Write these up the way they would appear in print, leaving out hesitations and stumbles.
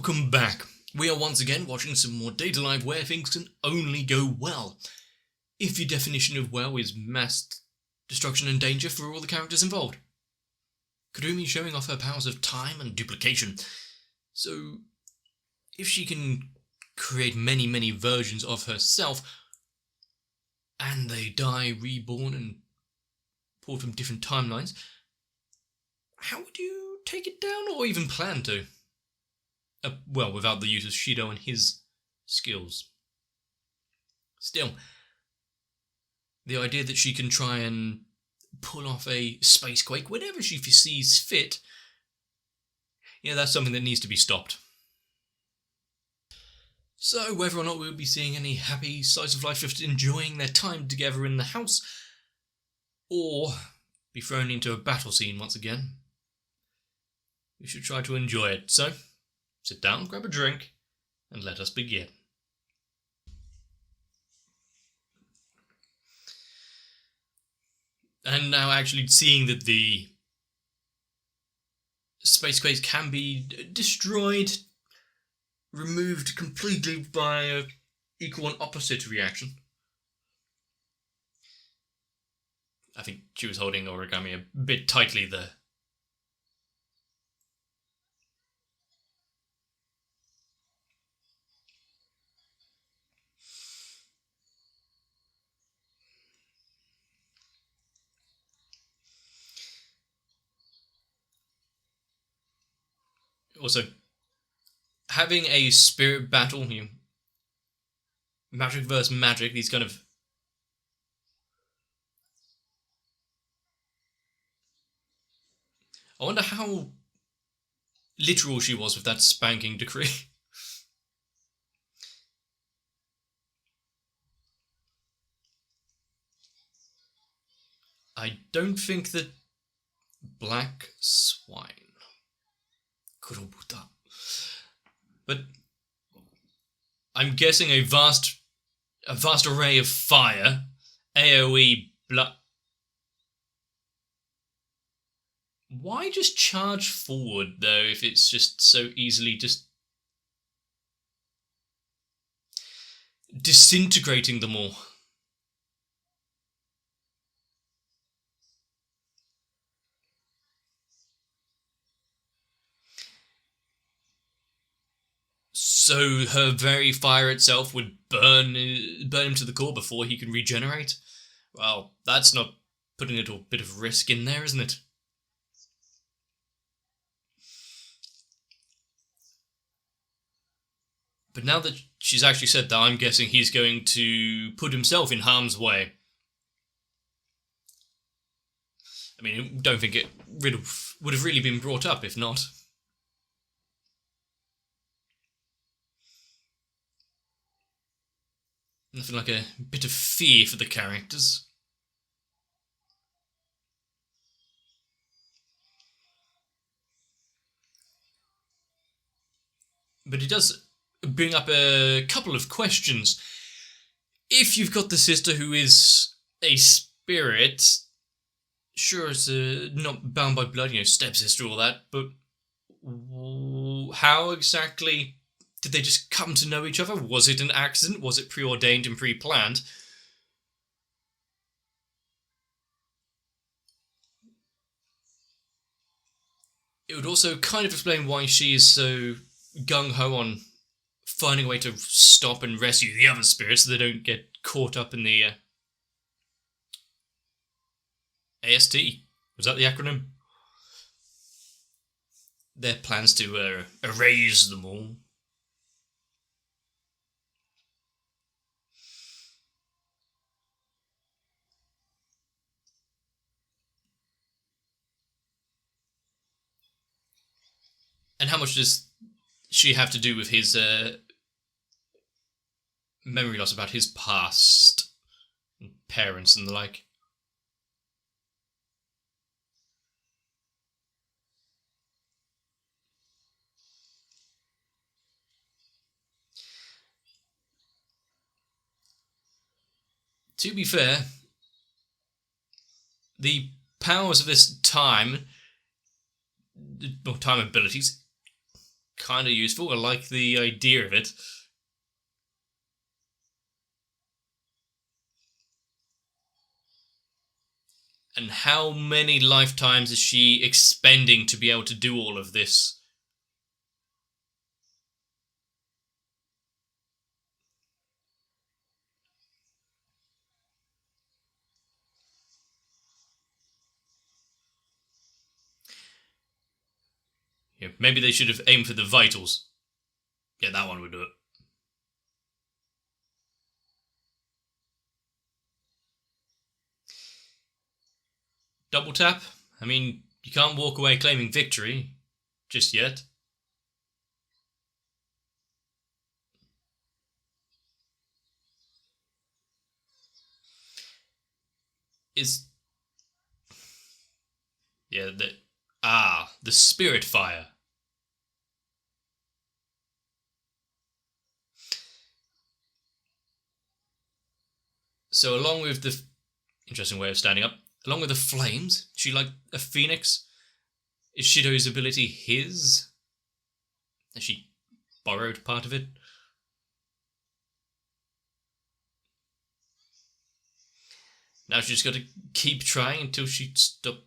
welcome back. We are once again watching some more Data Live where things can only go well. If your definition of well is mass destruction and danger for all the characters involved. Kurumi showing off her powers of time and duplication. So, if she can create many versions of herself, and they die reborn and pulled from different timelines, how would you take it down or even plan to? Well, without the use of Shido and his skills. Still, the idea that she can try and pull off a space quake whenever she sees fit, that's something that needs to be stopped. So, whether or not we'll be seeing any happy slice of life just enjoying their time together in the house, or be thrown into a battle scene once again, we should try to enjoy it. So, sit down, grab a drink, and let us begin. And now actually seeing that the space quakes can be destroyed, removed completely by an equal and opposite reaction. I think she was holding Origami a bit tightly there. Also, having a spirit battle, magic versus magic, these kind of... I wonder how literal she was with that spanking decree. I don't think that Black Swine... Kurobuta. But I'm guessing a vast array of fire, AoE, blood. Why just charge forward though if it's just so easily just disintegrating them all? So her very fire itself would burn him to the core before he can regenerate? Well, that's not putting a little bit of risk in there, isn't it? But now that she's actually said that, I'm guessing he's going to put himself in harm's way. I mean, I don't think it would have really been brought up if not. Nothing like a bit of fear for the characters. But it does bring up a couple of questions. If you've got the sister who is a spirit, sure, it's not bound by blood, stepsister, all that, but how exactly did they just come to know each other? Was it an accident? Was it preordained and pre-planned? It would also kind of explain why she is so gung-ho on finding a way to stop and rescue the other spirits so they don't get caught up in the AST. Was that the acronym? Their plans to erase them all. And how much does she have to do with his memory loss about his past, and parents and the like? To be fair, the powers of this time, or time abilities, kind of useful. I like the idea of it. And how many lifetimes is she expending to be able to do all of this? Yeah, maybe they should have aimed for the vitals. Yeah, that one would do it. Double tap? I mean, you can't walk away claiming victory. Just yet. Is... Yeah, the spirit fire. So along with the... Interesting way of standing up. Along with the flames, is she like a phoenix? Is Shido's ability his? Has she borrowed part of it? Now she's got to keep trying until she stops.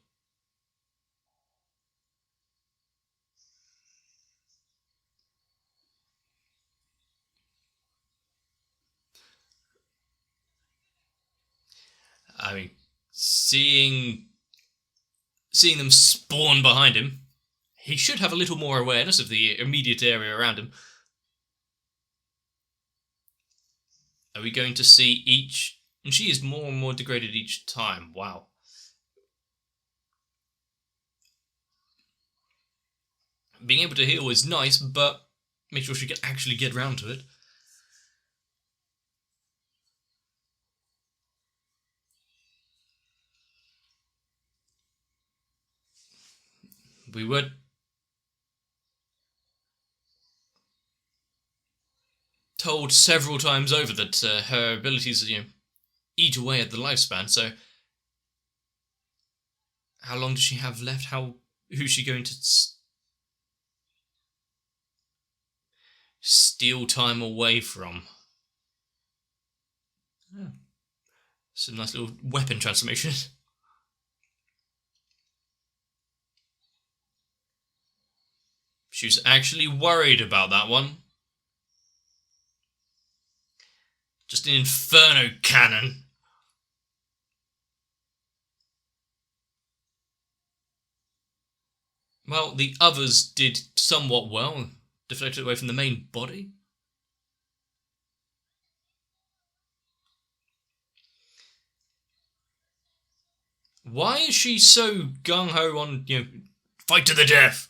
I mean, seeing them spawn behind him, he should have a little more awareness of the immediate area around him. Are we going to see each... And she is more and more degraded each time. Wow. Being able to heal is nice, but make sure she can actually get round to it. We were told several times over that her abilities, eat away at the lifespan. So, how long does she have left? Who's she going to steal time away from? Yeah. Some nice little weapon transformation. She was actually worried about that one. Just an inferno cannon. Well, the others did somewhat well. Deflected away from the main body. Why is she so gung-ho on, fight to the death?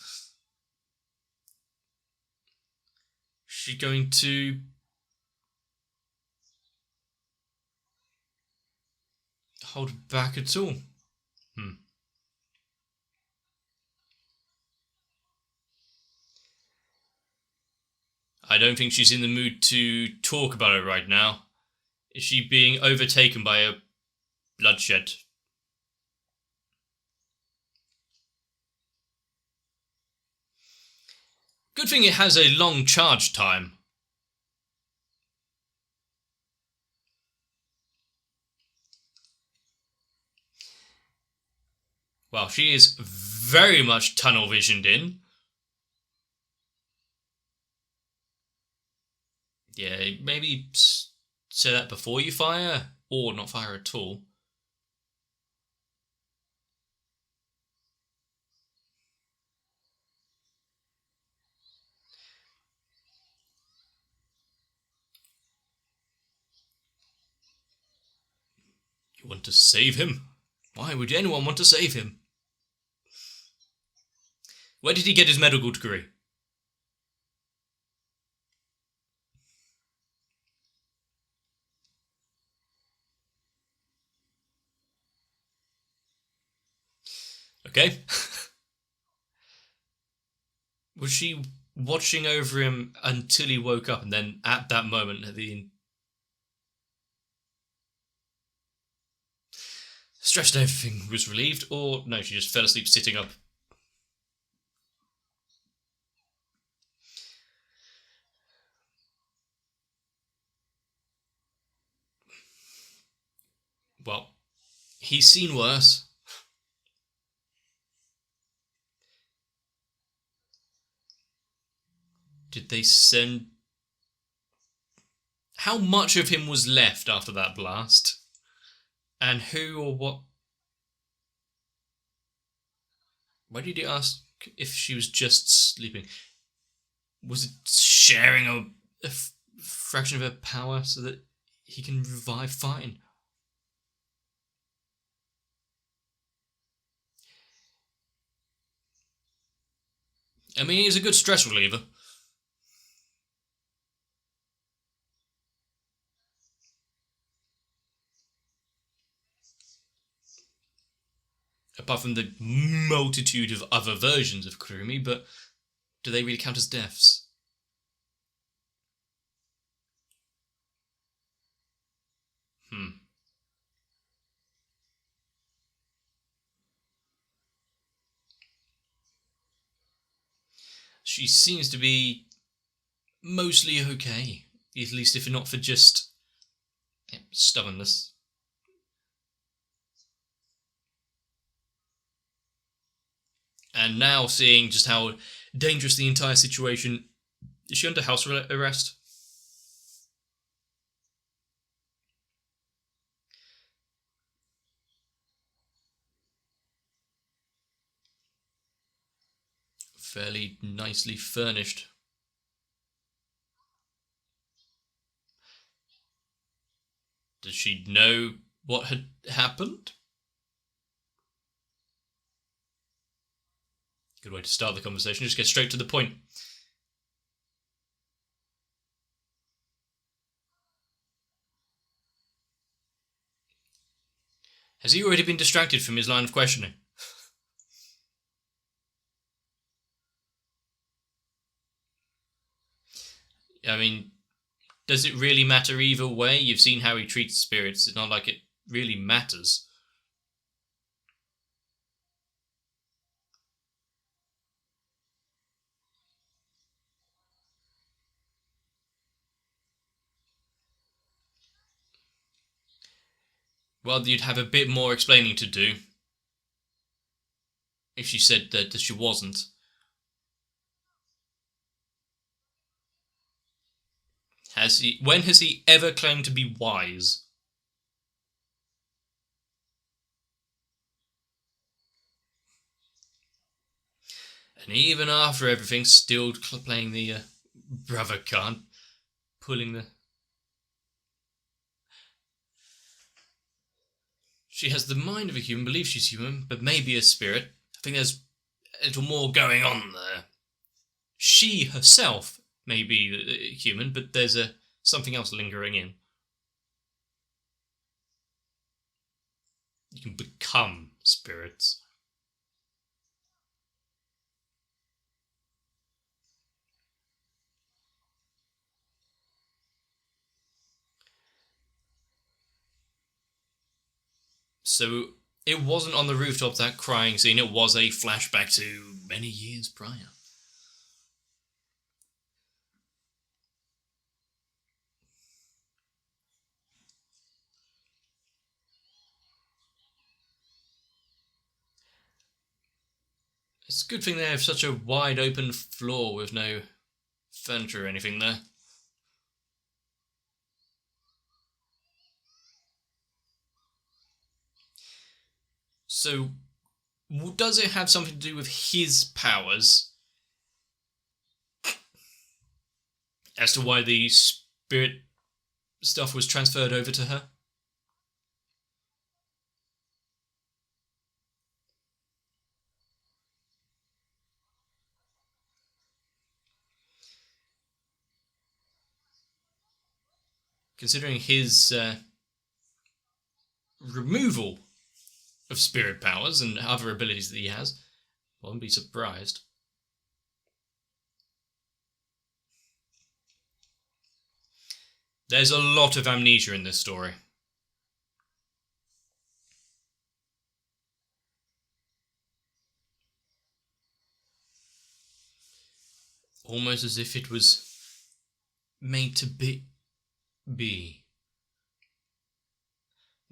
Is she going to hold back at all? I don't think she's in the mood to talk about it right now. Is she being overtaken by a bloodshed? Good thing it has a long charge time. Well, she is very much tunnel visioned in. Yeah, maybe say that before you fire, or not fire at all. You want to save him? Why would anyone want to save him? Where did he get his medical degree? Okay. Was she watching over him until he woke up, and then at that moment the stress and everything was relieved, or no, she just fell asleep sitting up? Well, he's seen worse. Did they send... How much of him was left after that blast? And who or what... Why did he ask if she was just sleeping? Was it sharing a fraction of her power so that he can revive fine? I mean, he's a good stress reliever. Apart from the multitude of other versions of Kurumi, but do they really count as deaths? She seems to be mostly okay, at least if not for just stubbornness. And now seeing just how dangerous the entire situation... Is she under house arrest? Fairly nicely furnished. Does she know what had happened? Good way to start the conversation. Just get straight to the point. Has he already been distracted from his line of questioning? I mean, does it really matter either way? You've seen how he treats spirits. It's not like it really matters. Well, you'd have a bit more explaining to do if she said that she wasn't. When has he ever claimed to be wise? And even after everything, still playing the brother card, pulling the... She has the mind of a human, believes she's human, but maybe a spirit. I think there's a little more going on there. She herself may be human, but there's something else lingering in. You can become spirits. So it wasn't on the rooftop, that crying scene. It was a flashback to many years prior. It's a good thing they have such a wide open floor with no furniture or anything there. So, does it have something to do with his powers as to why the spirit stuff was transferred over to her? Considering his removal of spirit powers and other abilities that he has, I wouldn't be surprised. There's a lot of amnesia in this story. Almost as if it was made to be.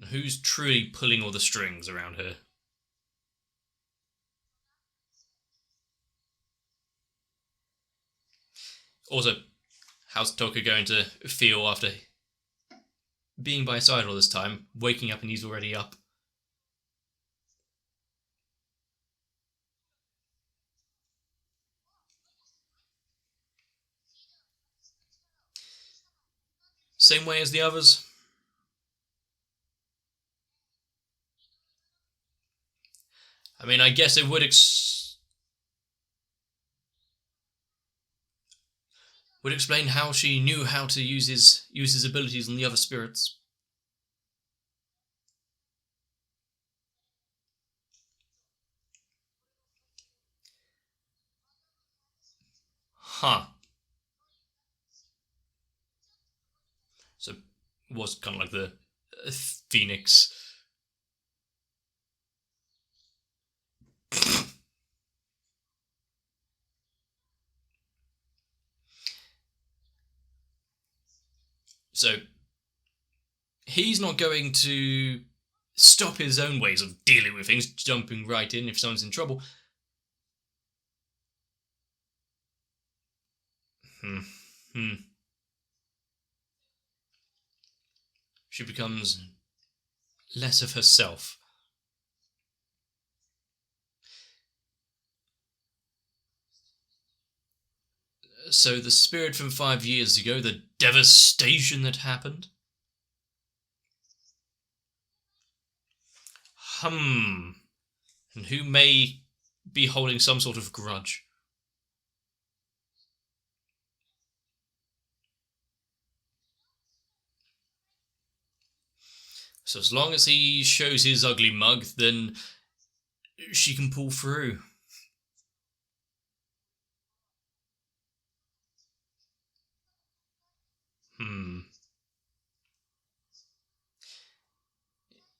Who's truly pulling all the strings around her? Also, how's Toka going to feel after being by his side all this time, waking up and he's already up? Same way as the others? I mean, I guess it would would explain how she knew how to use his abilities on the other spirits. Huh. So it was kind of like the Phoenix. So he's not going to stop his own ways of dealing with things, jumping right in if someone's in trouble. She becomes less of herself. So the spirit from 5 years ago, the devastation that happened? And who may be holding some sort of grudge? So as long as he shows his ugly mug, then she can pull through.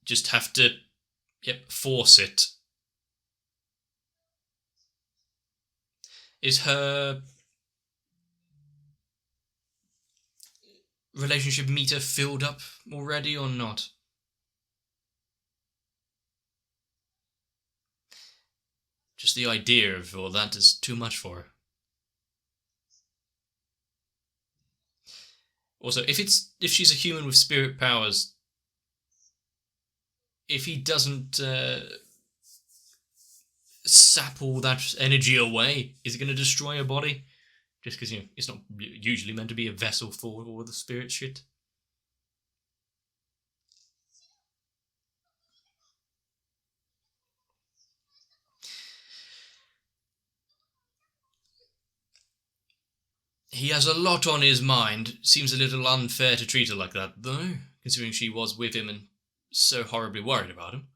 Just have to, force it. Is her relationship meter filled up already or not? Just the idea of all that is too much for her. Also, if she's a human with spirit powers, if he doesn't sap all that energy away, is it going to destroy her body? Just because, it's not usually meant to be a vessel for all the spirit shit. He has a lot on his mind. Seems a little unfair to treat her like that, though, considering she was with him and so horribly worried about him.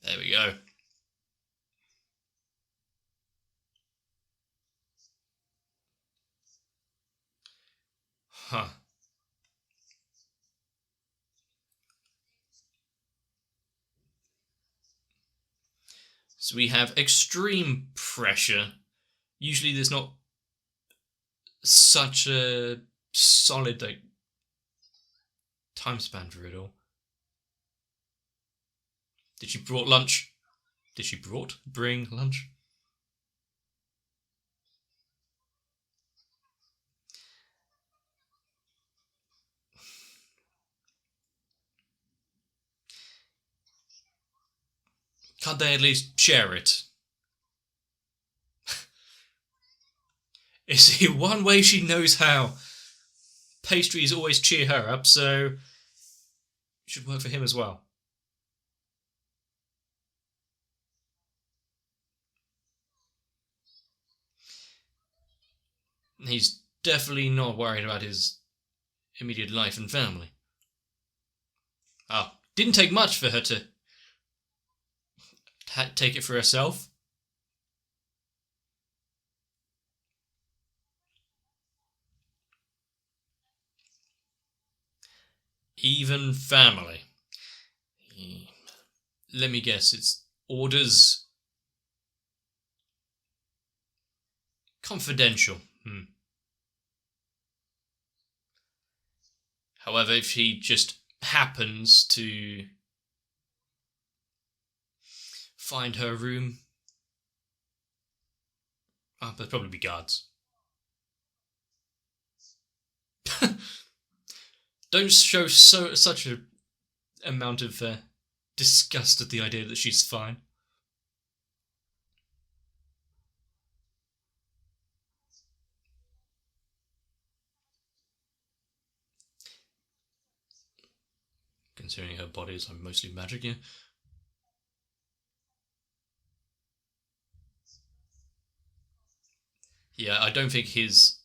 There we go. Huh. So we have extreme pressure. Usually there's not such a solid time span for it all. Did she brought lunch? Did she bring lunch? Can't they at least share it? Is it one way she knows how? Pastries always cheer her up, so it should work for him as well. He's definitely not worried about his immediate life and family. Didn't take much for her to take it for herself. Even family. Let me guess, it's orders confidential. However, if he just happens to find her room, there'll probably be guards. Don't show such an amount of disgust at the idea that she's fine. Considering her body is mostly magic, yeah. Yeah, I don't think his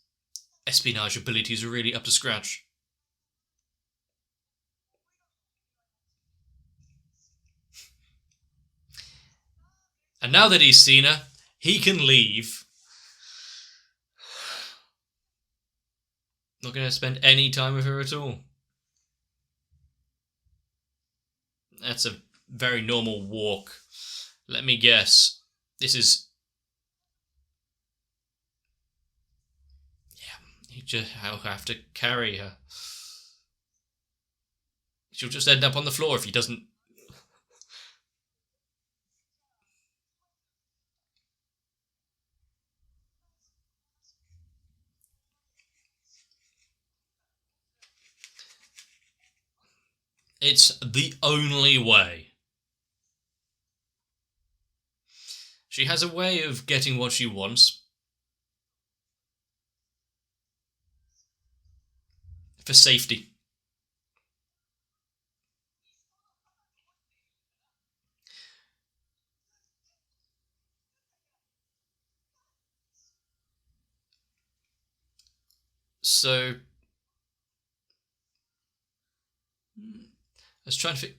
espionage abilities are really up to scratch. And now that he's seen her, he can leave. Not going to spend any time with her at all. That's a very normal walk. Let me guess. This is... Yeah, he'll have to carry her. She'll just end up on the floor if he doesn't... It's the only way. She has a way of getting what she wants. For safety. So... I was trying to think...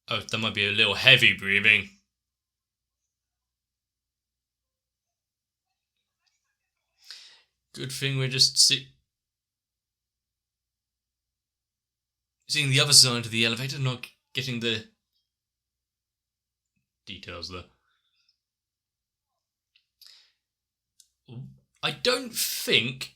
Oh, that might be a little heavy breathing. Good thing we're just seeing the other side of the elevator, not getting the details there. I don't think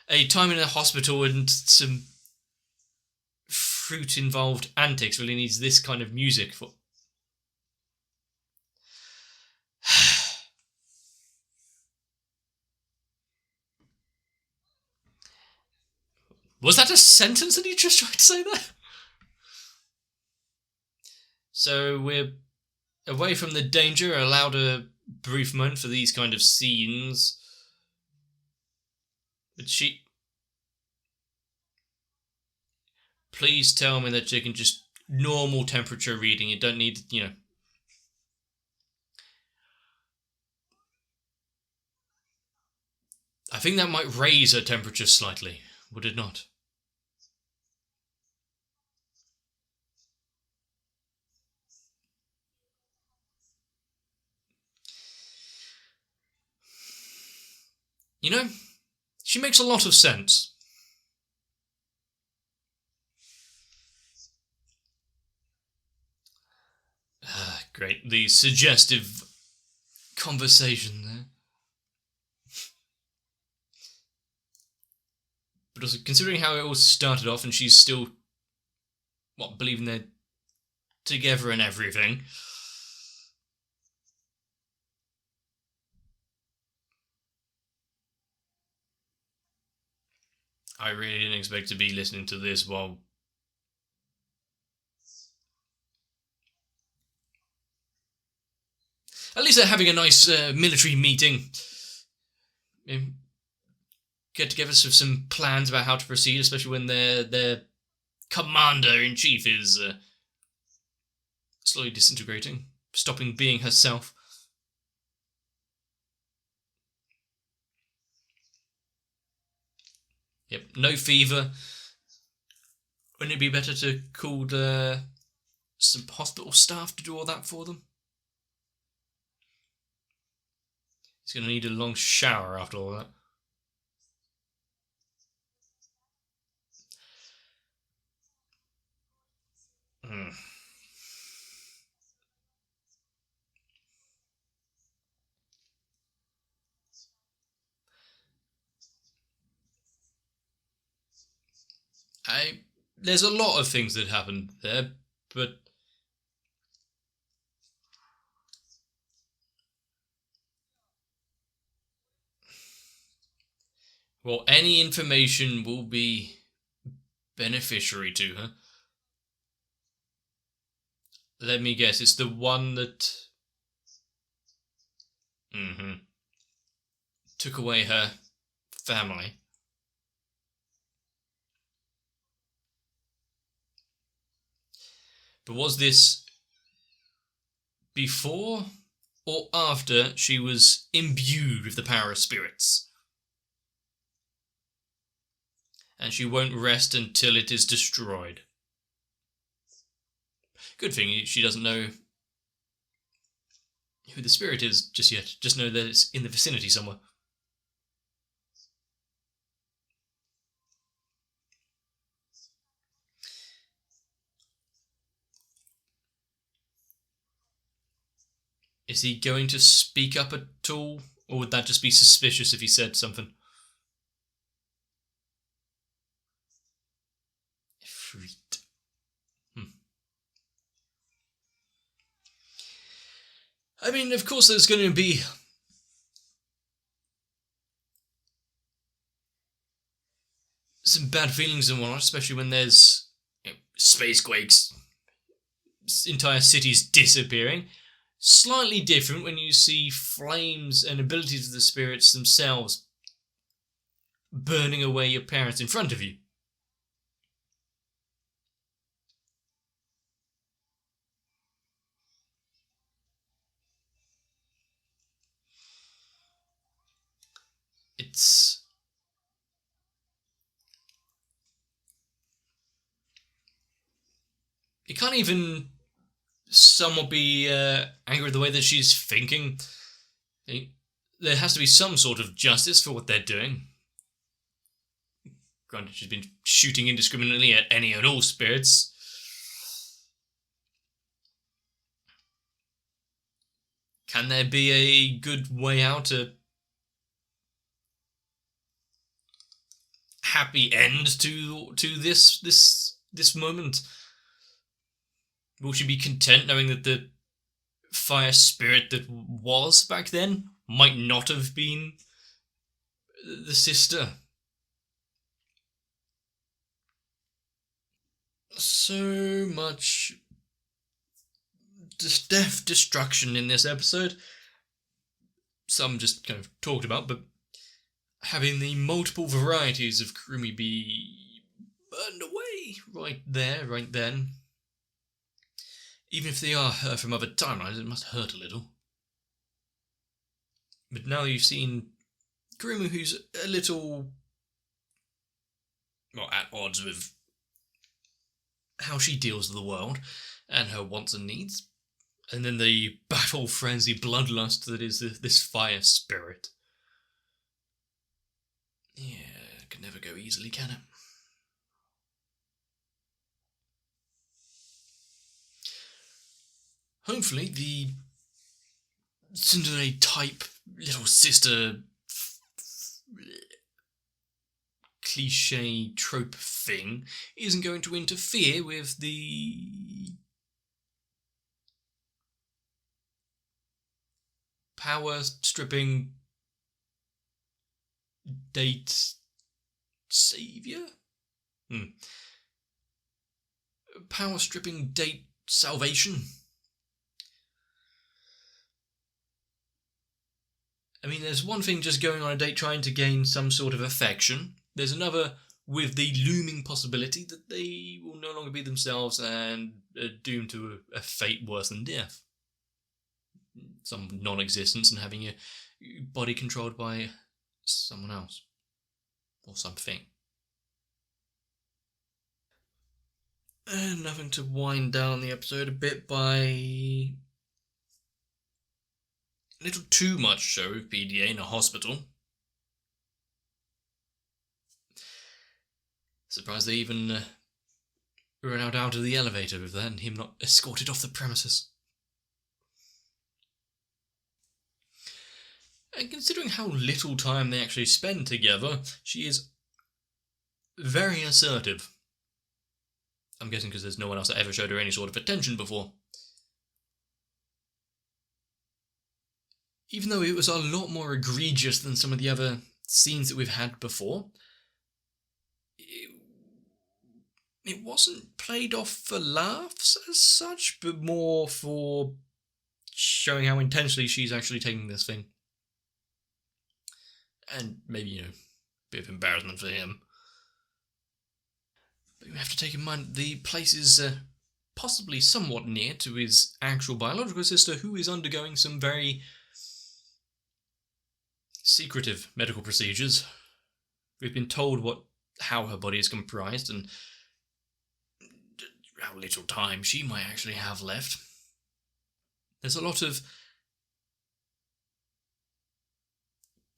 a time in a hospital and some fruit-involved antics really needs this kind of music for... Was that a sentence that you just tried to say there? So we're away from the danger, allowed a brief moment for these kind of scenes. But please tell me that you can just normal temperature reading. You don't need, I think that might raise her temperature slightly, would it not? She makes a lot of sense. Great, the suggestive conversation there. But also, considering how it all started off and she's still, believing they're together and everything. I really didn't expect to be listening to this while... At least they're having a nice military meeting. Get together with some plans about how to proceed, especially when their commander-in-chief is slowly disintegrating, stopping being herself. Yep, no fever. Wouldn't it be better to call some hospital staff to do all that for them? He's going to need a long shower after all that. There's a lot of things that happened there, but well, any information will be beneficiary to her. Let me guess, it's the one that took away her family. But was this before or after she was imbued with the power of spirits? And she won't rest until it is destroyed. Good thing she doesn't know who the spirit is just yet. Just know that it's in the vicinity somewhere. Is he going to speak up at all? Or would that just be suspicious if he said something? Freet. I mean, of course there's going to be some bad feelings and whatnot, especially when there's space quakes, entire cities disappearing. Slightly different when you see flames and abilities of the spirits themselves burning away your parents in front of you. It can't even somewhat be angry with the way that she's thinking. There has to be some sort of justice for what they're doing. Granted, she's been shooting indiscriminately at any and all spirits. Can there be a good way out, a happy end to this moment? Will she be content knowing that the fire spirit that was back then might not have been the sister? So much death, destruction in this episode. Some just kind of talked about, but having the multiple varieties of Kurumi be burned away right there, right then. Even if they are her from other timelines, it must hurt a little. But now you've seen Kurumi, who's a little, well, at odds with how she deals with the world and her wants and needs. And then the battle frenzy bloodlust that is this fire spirit. Yeah, it can never go easily, can it? Hopefully, the tsundere type little sister cliche trope thing isn't going to interfere with the power stripping date savior? Power stripping date salvation? I mean, there's one thing just going on a date trying to gain some sort of affection. There's another with the looming possibility that they will no longer be themselves and are doomed to a fate worse than death. Some non-existence and having your body controlled by someone else. Or something. And nothing to wind down the episode a bit by a little too much show of PDA in a hospital. Surprised they even ran out of the elevator with that and him not escorted off the premises. And considering how little time they actually spend together, she is very assertive. I'm guessing because there's no one else that ever showed her any sort of attention before. Even though it was a lot more egregious than some of the other scenes that we've had before, it wasn't played off for laughs as such, but more for showing how intensely she's actually taking this thing. And maybe, a bit of embarrassment for him. But we have to take in mind the place is possibly somewhat near to his actual biological sister, who is undergoing some very secretive medical procedures. We've been told how her body is comprised and how little time she might actually have left. There's a lot of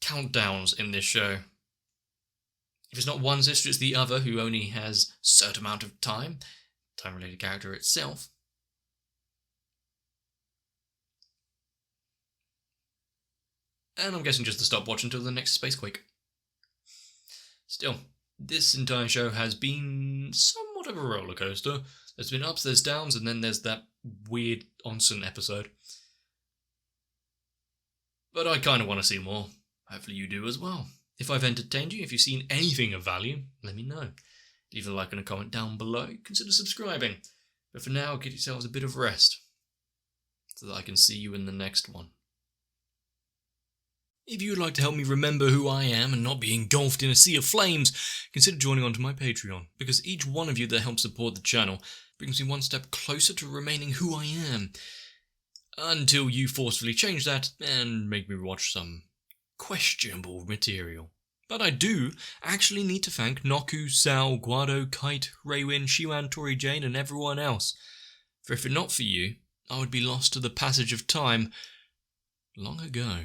countdowns in this show. If it's not one sister, it's the other who only has a certain amount of time. Time-related character itself. And I'm guessing just to stop watching until the next Spacequake. Still, this entire show has been somewhat of a roller coaster. There's been ups, there's downs, and then there's that weird onsen episode. But I kind of want to see more. Hopefully you do as well. If I've entertained you, if you've seen anything of value, let me know. Leave a like and a comment down below. Consider subscribing. But for now, get yourselves a bit of rest, so that I can see you in the next one. If you would like to help me remember who I am and not be engulfed in a sea of flames, consider joining onto my Patreon, because each one of you that helps support the channel brings me one step closer to remaining who I am, until you forcefully change that and make me watch some questionable material. But I do actually need to thank Noku, Sal, Guado, Kite, Raywin, Shiwan, Tori Jane and everyone else, for if it not for you, I would be lost to the passage of time long ago.